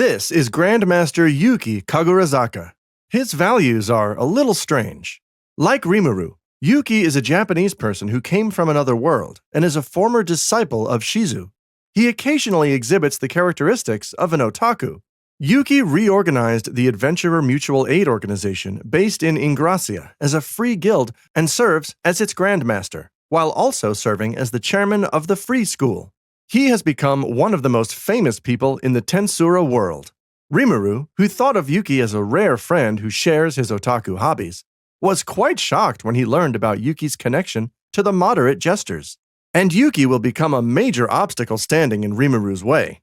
This is Grandmaster Yuuki Kagurazaka. His values are a little strange. Like Rimuru, Yuuki is a Japanese person who came from another world and is a former disciple of Shizu. He occasionally exhibits the characteristics of an otaku. Yuuki reorganized the Adventurer Mutual Aid Organization based in Ingracia as a free guild and serves as its Grandmaster, while also serving as the chairman of the Free School. He has become one of the most famous people in the Tensura world. Rimuru, who thought of Yuuki as a rare friend who shares his otaku hobbies, was quite shocked when he learned about Yuuki's connection to the Moderate Jesters. And Yuuki will become a major obstacle standing in Rimuru's way.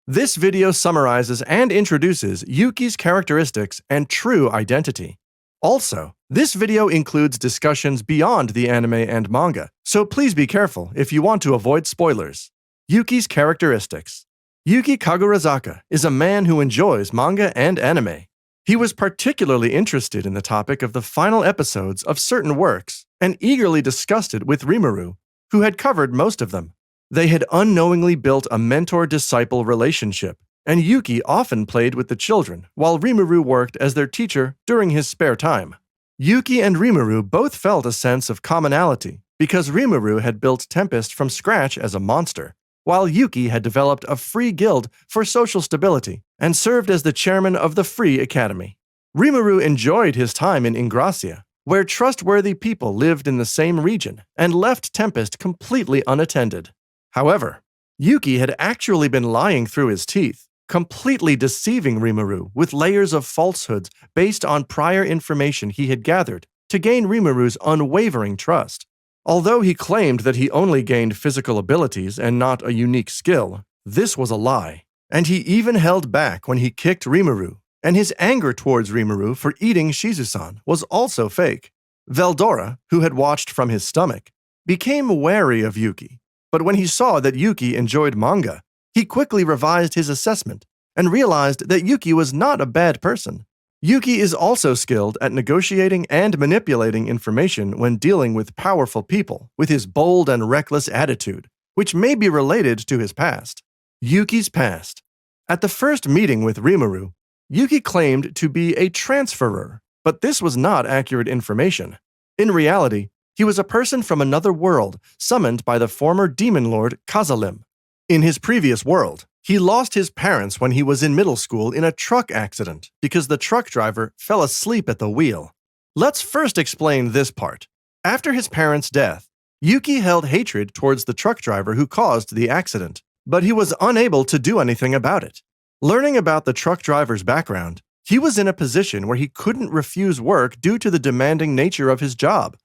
This video summarizes and introduces Yuuki's characteristics and true identity. Also, this video includes discussions beyond the anime and manga, so please be careful if you want to avoid spoilers. Yuuki's characteristics. Yuuki Kagurazaka is a man who enjoys manga and anime. He was particularly interested in the topic of the final episodes of certain works and eagerly discussed it with Rimuru, who had covered most of them. They had unknowingly built a mentor-disciple relationship, and Yuuki often played with the children while Rimuru worked as their teacher during his spare time. Yuuki and Rimuru both felt a sense of commonality because Rimuru had built Tempest from scratch as a monster, while Yuuki had developed a free guild for social stability and served as the chairman of the Free Academy. Rimuru enjoyed his time in Ingracia, where trustworthy people lived in the same region and left Tempest completely unattended. However, Yuuki had actually been lying through his teeth, completely deceiving Rimuru with layers of falsehoods based on prior information he had gathered to gain Rimuru's unwavering trust. Although he claimed that he only gained physical abilities and not a unique skill, this was a lie, and he even held back when he kicked Rimuru, and his anger towards Rimuru for eating Shizu-san was also fake. Veldora, who had watched from his stomach, became wary of Yuuki, but when he saw that Yuuki enjoyed manga, he quickly revised his assessment and realized that Yuuki was not a bad person. Yuuki is also skilled at negotiating and manipulating information when dealing with powerful people with his bold and reckless attitude, which may be related to his past. Yuuki's past. At the first meeting with Rimuru, Yuuki claimed to be a transferer, but this was not accurate information. In reality, he was a person from another world summoned by the former demon lord Kazalim. In his previous world, he lost his parents when he was in middle school in a truck accident because the truck driver fell asleep at the wheel. Let's first explain this part. After his parents' death, Yuuki held hatred towards the truck driver who caused the accident, but he was unable to do anything about it. Learning about the truck driver's background, he was in a position where he couldn't refuse work due to the demanding nature of his job.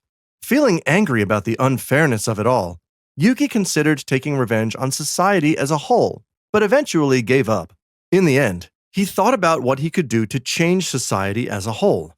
Feeling angry about the unfairness of it all, Yuuki considered taking revenge on society as a whole, but eventually gave up. In the end, he thought about what he could do to change society as a whole.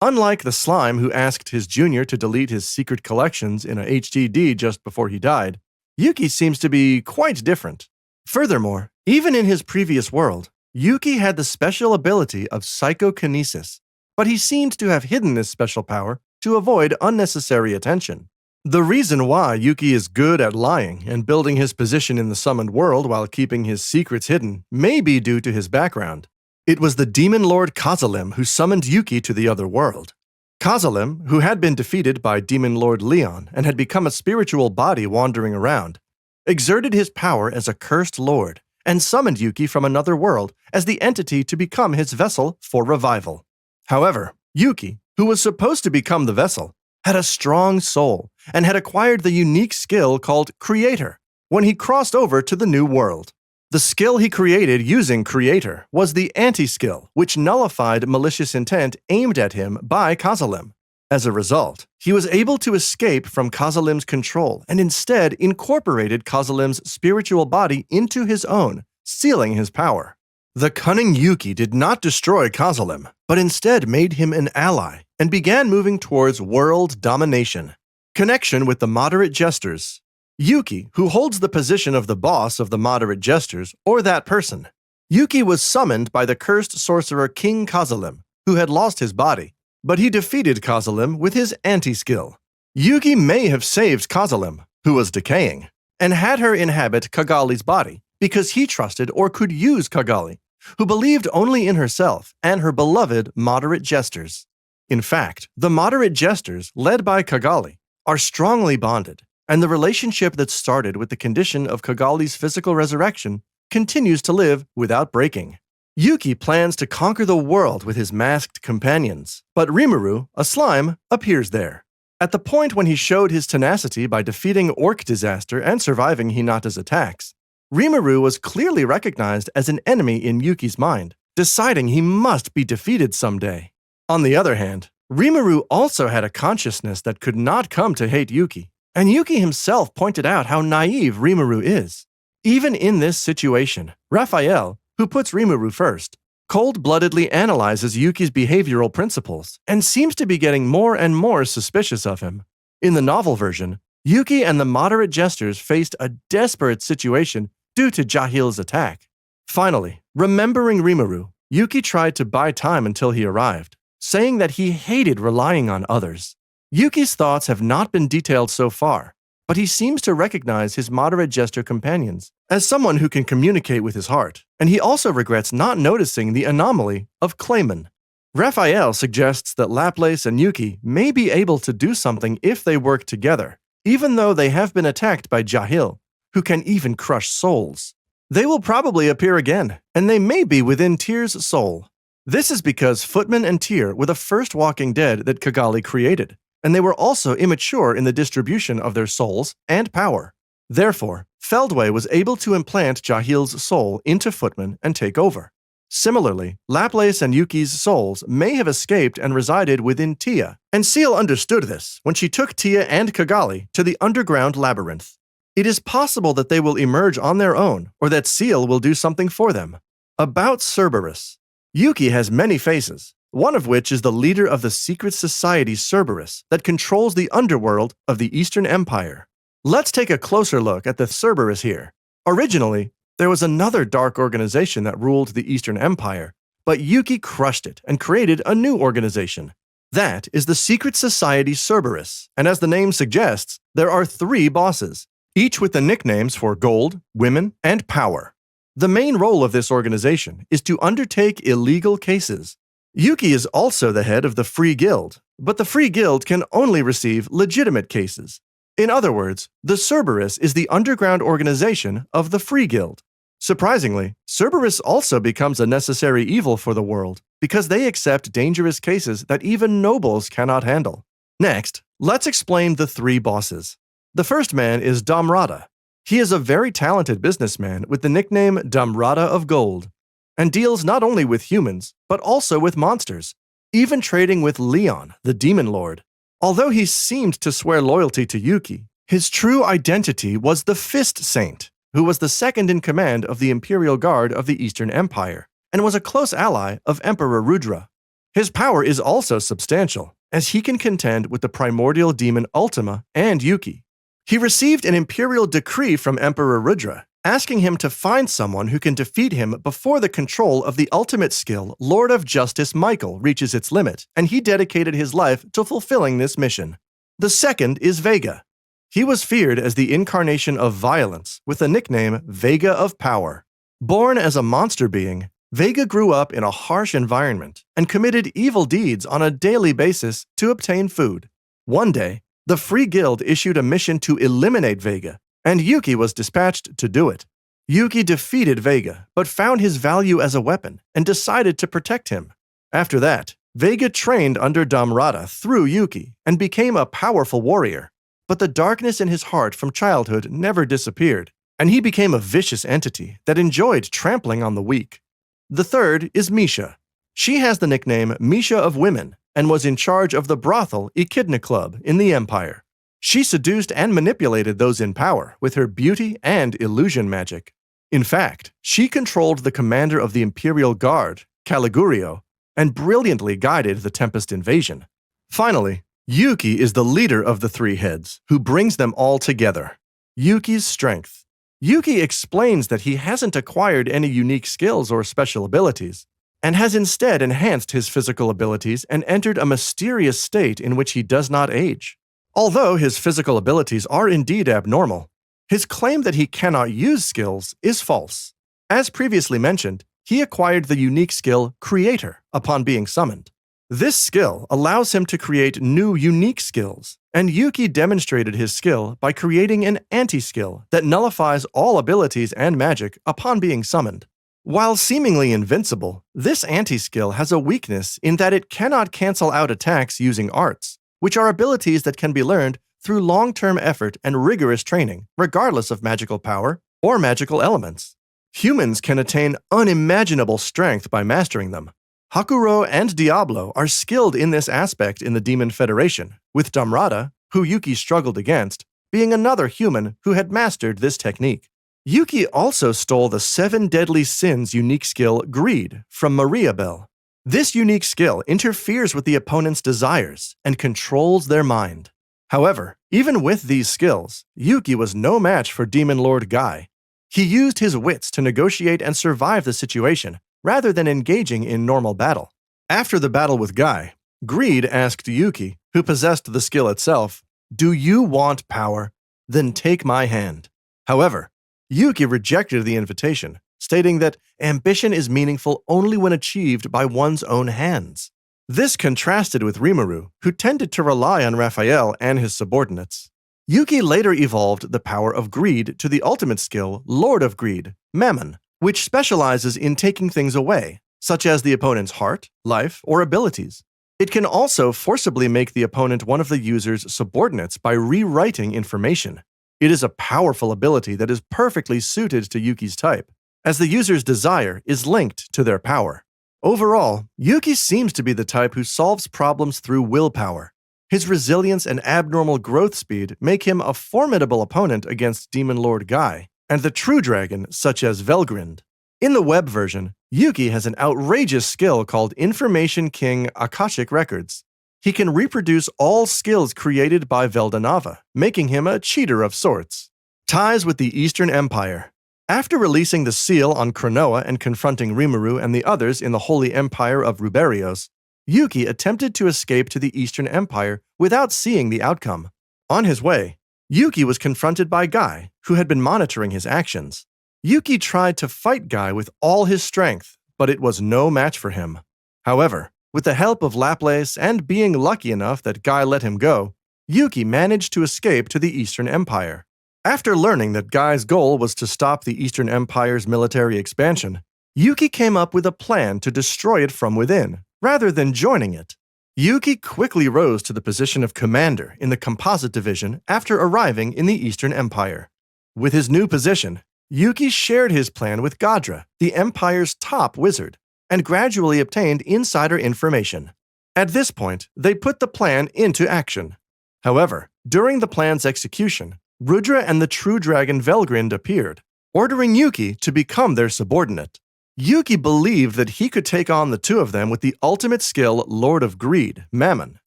Unlike the slime who asked his junior to delete his secret collections in a HDD just before he died, Yuuki seems to be quite different. Furthermore, even in his previous world, Yuuki had the special ability of psychokinesis, but he seemed to have hidden this special power to avoid unnecessary attention. The reason why Yuuki is good at lying and building his position in the summoned world while keeping his secrets hidden may be due to his background. It was the demon lord Kazalim who summoned Yuuki to the other world. Kazalim, who had been defeated by demon lord Leon and had become a spiritual body wandering around, exerted his power as a cursed lord and summoned Yuuki from another world as the entity to become his vessel for revival. However, Yuuki, who was supposed to become the vessel, had a strong soul and had acquired the unique skill called Creator when he crossed over to the new world. The skill he created using Creator was the anti-skill, which nullified malicious intent aimed at him by Kazalim. As a result, he was able to escape from Kazalim's control and instead incorporated Kazalim's spiritual body into his own, sealing his power. The cunning Yuuki did not destroy Kazalim, but instead made him an ally and began moving towards world domination. Connection with the Moderate Jesters. Yuuki, who holds the position of the boss of the Moderate Jesters, or that person. Yuuki was summoned by the cursed sorcerer King Kazalim, who had lost his body, but he defeated Kazalim with his anti-skill. Yuuki may have saved Kazalim, who was decaying, and had her inhabit Kagali's body because he trusted or could use Kagali, who believed only in herself and her beloved Moderate Jesters. In fact, the Moderate Jesters, led by Kagali, are strongly bonded, and the relationship that started with the condition of Kagali's physical resurrection continues to live without breaking. Yuuki plans to conquer the world with his masked companions, but Rimuru, a slime, appears there. At the point when he showed his tenacity by defeating Orc Disaster and surviving Hinata's attacks, Rimuru was clearly recognized as an enemy in Yuki's mind, deciding he must be defeated someday. On the other hand, Rimuru also had a consciousness that could not come to hate Yuki, and Yuki himself pointed out how naive Rimuru is. Even in this situation, Raphael, who puts Rimuru first, cold-bloodedly analyzes Yuki's behavioral principles and seems to be getting more and more suspicious of him. In the novel version, Yuki and the Moderate Jesters faced a desperate situation due to Jahil's attack. Finally, remembering Rimuru, Yuki tried to buy time until he arrived, saying that he hated relying on others. Yuki's thoughts have not been detailed so far, but he seems to recognize his Moderate Jester companions as someone who can communicate with his heart, and he also regrets not noticing the anomaly of Clayman. Raphael suggests that Laplace and Yuki may be able to do something if they work together, even though they have been attacked by Jahil, who can even crush souls. They will probably appear again, and they may be within Tyr's soul. This is because Footman and Tyr were the first Walking Dead that Kagali created, and they were also immature in the distribution of their souls and power. Therefore, Feldway was able to implant Jahil's soul into Footman and take over. Similarly, Laplace and Yuki's souls may have escaped and resided within Tia, and Seal understood this when she took Tia and Kagali to the underground labyrinth. It is possible that they will emerge on their own, or that Seal will do something for them. About Cerberus. Yuki has many faces, one of which is the leader of the secret society Cerberus that controls the underworld of the Eastern Empire. Let's take a closer look at the Cerberus here. Originally, there was another dark organization that ruled the Eastern Empire, but Yuki crushed it and created a new organization. That is the secret society Cerberus, and as the name suggests, there are 3 bosses, each with the nicknames for gold, women, and power. The main role of this organization is to undertake illegal cases. Yuki is also the head of the Free Guild, but the Free Guild can only receive legitimate cases. In other words, the Cerberus is the underground organization of the Free Guild. Surprisingly, Cerberus also becomes a necessary evil for the world because they accept dangerous cases that even nobles cannot handle. Next, let's explain the 3 bosses. The first man is Damrata. He is a very talented businessman with the nickname Damrata of Gold, and deals not only with humans, but also with monsters, even trading with Leon, the Demon Lord. Although he seemed to swear loyalty to Yuki, his true identity was the Fist Saint, who was the second in command of the Imperial Guard of the Eastern Empire, and was a close ally of Emperor Rudra. His power is also substantial, as he can contend with the primordial demon Ultima and Yuki. He received an imperial decree from Emperor Rudra, asking him to find someone who can defeat him before the control of the ultimate skill, Lord of Justice Michael, reaches its limit, and he dedicated his life to fulfilling this mission. The second is Vega. He was feared as the incarnation of violence, with the nickname Vega of Power. Born as a monster being, Vega grew up in a harsh environment and committed evil deeds on a daily basis to obtain food. One day, the Free Guild issued a mission to eliminate Vega, and Yuki was dispatched to do it. Yuki defeated Vega, but found his value as a weapon and decided to protect him. After that, Vega trained under Damrata through Yuki and became a powerful warrior. But the darkness in his heart from childhood never disappeared, and he became a vicious entity that enjoyed trampling on the weak. The third is Misha. She has the nickname Misha of Women and was in charge of the brothel Echidna Club in the Empire. She seduced and manipulated those in power with her beauty and illusion magic. In fact, she controlled the commander of the Imperial Guard, Caligurio, and brilliantly guided the Tempest invasion. Finally, Yuki is the leader of the 3 heads, who brings them all together. Yuki's strength. Yuki explains that he hasn't acquired any unique skills or special abilities, and has instead enhanced his physical abilities and entered a mysterious state in which he does not age. Although his physical abilities are indeed abnormal, his claim that he cannot use skills is false. As previously mentioned, he acquired the unique skill Creator upon being summoned. This skill allows him to create new unique skills, and Yuuki demonstrated his skill by creating an anti-skill that nullifies all abilities and magic upon being summoned. While seemingly invincible, this anti-skill has a weakness in that it cannot cancel out attacks using arts, which are abilities that can be learned through long-term effort and rigorous training, regardless of magical power or magical elements. Humans can attain unimaginable strength by mastering them. Hakuro and Diablo are skilled in this aspect in the Demon Federation, with Damrata, who Yuuki struggled against, being another human who had mastered this technique. Yuuki also stole the 7 Deadly Sins unique skill Greed from Maria Bell. This unique skill interferes with the opponent's desires and controls their mind. However, even with these skills, Yuuki was no match for Demon Lord Guy. He used his wits to negotiate and survive the situation, rather than engaging in normal battle. After the battle with Guy, Greed asked Yuuki, who possessed the skill itself, "Do you want power? Then take my hand." However, Yuuki rejected the invitation, stating that ambition is meaningful only when achieved by one's own hands. This contrasted with Rimuru, who tended to rely on Raphael and his subordinates. Yuuki later evolved the power of greed to the ultimate skill, Lord of Greed, Mammon, which specializes in taking things away, such as the opponent's heart, life, or abilities. It can also forcibly make the opponent one of the user's subordinates by rewriting information. It is a powerful ability that is perfectly suited to Yuuki's type, as the user's desire is linked to their power. Overall, Yuuki seems to be the type who solves problems through willpower. His resilience and abnormal growth speed make him a formidable opponent against Demon Lord Guy and the True Dragon such as Velgrind. In the web version, Yuuki has an outrageous skill called Information King Akashic Records. He can reproduce all skills created by Veldanava, making him a cheater of sorts. Ties with the Estern Empire. After releasing the seal on Cronoa and confronting Rimuru and the others in the Holy Empire of Ruberios, Yuuki attempted to escape to the Estern Empire without seeing the outcome. On his way, Yuuki was confronted by Guy, who had been monitoring his actions. Yuuki tried to fight Guy with all his strength, but it was no match for him. However, with the help of Laplace and being lucky enough that Guy let him go, Yuuki managed to escape to the Estern Empire. After learning that Guy's goal was to stop the Estern Empire's military expansion, Yuuki came up with a plan to destroy it from within, rather than joining it. Yuuki quickly rose to the position of commander in the Composite Division after arriving in the Estern Empire. With his new position, Yuuki shared his plan with Gadra, the Empire's top wizard, and gradually obtained insider information. At this point, they put the plan into action. However, during the plan's execution, Rudra and the True Dragon Velgrind appeared, ordering Yuuki to become their subordinate. Yuuki believed that he could take on the two of them with the ultimate skill Lord of Greed, Mammon,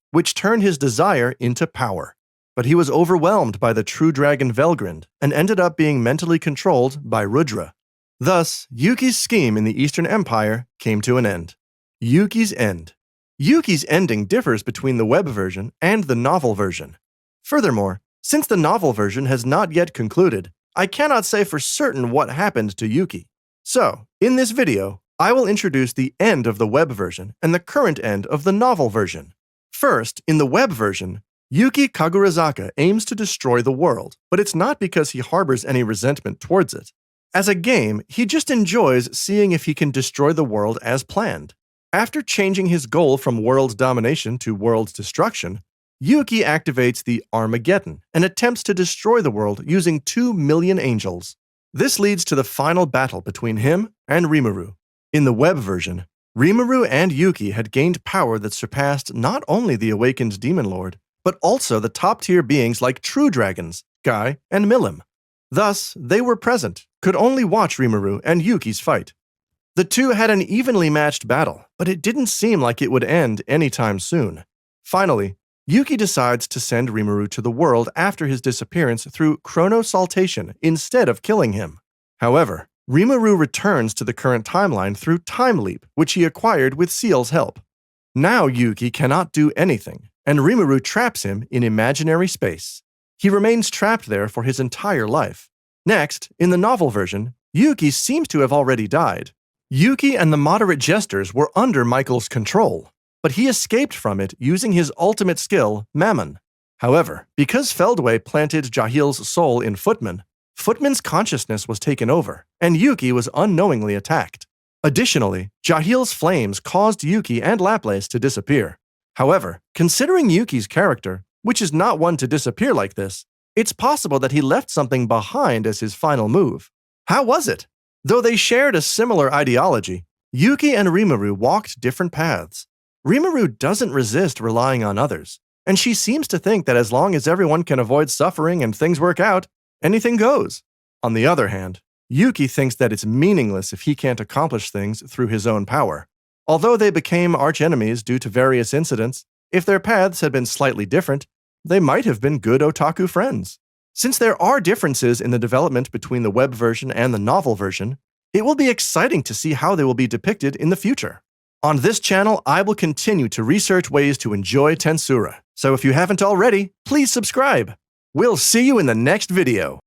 which turned his desire into power. But he was overwhelmed by the True Dragon Velgrind and ended up being mentally controlled by Rudra. Thus, Yuuki's scheme in the Estern Empire came to an end. Yuuki's end. Yuuki's ending differs between the web version and the novel version. Furthermore, since the novel version has not yet concluded, I cannot say for certain what happened to Yuuki. So, in this video, I will introduce the end of the web version and the current end of the novel version. First, in the web version, Yuuki Kagurazaka aims to destroy the world, but it's not because he harbors any resentment towards it. As a game, he just enjoys seeing if he can destroy the world as planned. After changing his goal from world domination to world destruction, Yuuki activates the Armageddon and attempts to destroy the world using 2 million angels. This leads to the final battle between him and Rimuru. In the web version, Rimuru and Yuuki had gained power that surpassed not only the awakened Demon Lord, but also the top-tier beings like True Dragons, Guy, and Milim. Thus, they were present, could only watch Rimuru and Yuuki's fight. The two had an evenly matched battle, but it didn't seem like it would end anytime soon. Finally, Yuuki decides to send Rimuru to the world after his disappearance through chronosaltation instead of killing him. However, Rimuru returns to the current timeline through Time Leap, which he acquired with Seal's help. Now Yuuki cannot do anything, and Rimuru traps him in imaginary space. He remains trapped there for his entire life. Next, in the novel version, Yuuki seems to have already died. Yuuki and the Moderate Jesters were under Michael's control, but he escaped from it using his ultimate skill, Mammon. However, because Feldway planted Jahil's soul in Footman, Footman's consciousness was taken over, and Yuuki was unknowingly attacked. Additionally, Jahil's flames caused Yuuki and Laplace to disappear. However, considering Yuuki's character, which is not one to disappear like this, it's possible that he left something behind as his final move. How was it? Though they shared a similar ideology, Yuuki and Rimuru walked different paths. Rimuru doesn't resist relying on others, and she seems to think that as long as everyone can avoid suffering and things work out, anything goes. On the other hand, Yuuki thinks that it's meaningless if he can't accomplish things through his own power. Although they became archenemies due to various incidents, if their paths had been slightly different, they might have been good otaku friends. Since there are differences in the development between the web version and the novel version, it will be exciting to see how they will be depicted in the future. On this channel, I will continue to research ways to enjoy Tensura, so if you haven't already, please subscribe. We'll see you in the next video.